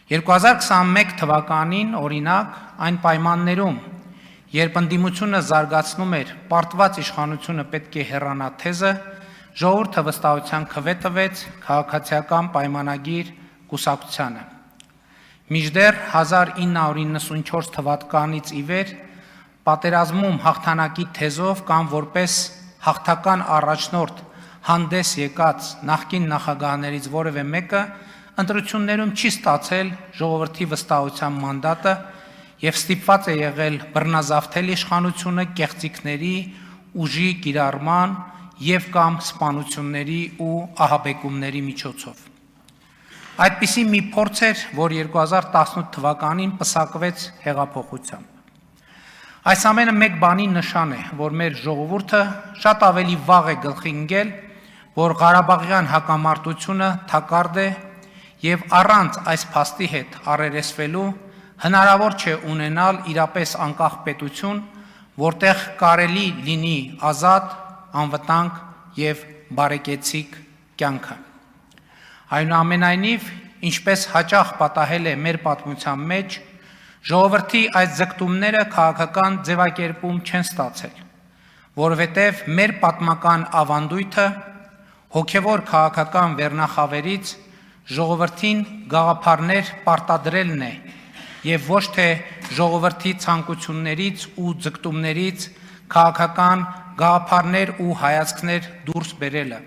2021 թվականին օրինակ այն պայմաններում, երբ ընդդիմությունը զարգացնում էր պարտված իշխանությունը պետք է հեռանա թեզը, ժողովուրդը վստահության քվե տվեց քաղաքացիական պայմանագիր կուսակցությանը։ Մինչդեռ 1994 թվականից ի վեր պատերազմում հաղթանակի թեզով կամ որպես հաղթական առաջնորդ հանդես եկած նախկին նախագահներից որևէ մեկը ընտրություններում չի ստացել ժողովրդի վստահության մանդատը եւ ստիպված է եղել բռնազավթել իշխանությունը կեղծիքների, ուժի կիրառման եւ կամ սպանությունների ու ահաբեկումների միջոցով։ Այդպիսի մի փորձ էր, որ 2018 թվականին պսակվեց հեղափոխությամբ։ Այս ամենը մեկ բանի նշան է, որ մեր ժողովուրդը շատ ավելի վաղ է գլխի ընկել, որ Ղարաբաղյան հակամարտությունը թակարդ է եւ առանց այս փաստի հետ առերեսվելու հնարավոր չէ ունենալ իրապես անկախ պետություն, որտեղ կարելի լինի ազատ, անվտանգ եւ բարեկեցիկ կյանքը։ Այնուամենայնիվ, ինչպես հաճախ պատահել է մեր պատմության մեջ, ժողովրդի այս ձգտումները քաղաքական ձևակերպում չեն ստացել, որովհետև մեր պատմական ավանդույթը հոգևոր քաղաքական վերնախավերից ժողովրդին գաղափարներ պարտադրելն է եւ ոչ թե ժողովրդի ցանկություններից ու ձգտումներից քաղաքական գաղափարներ ու հայացքներ դուրս բերելը։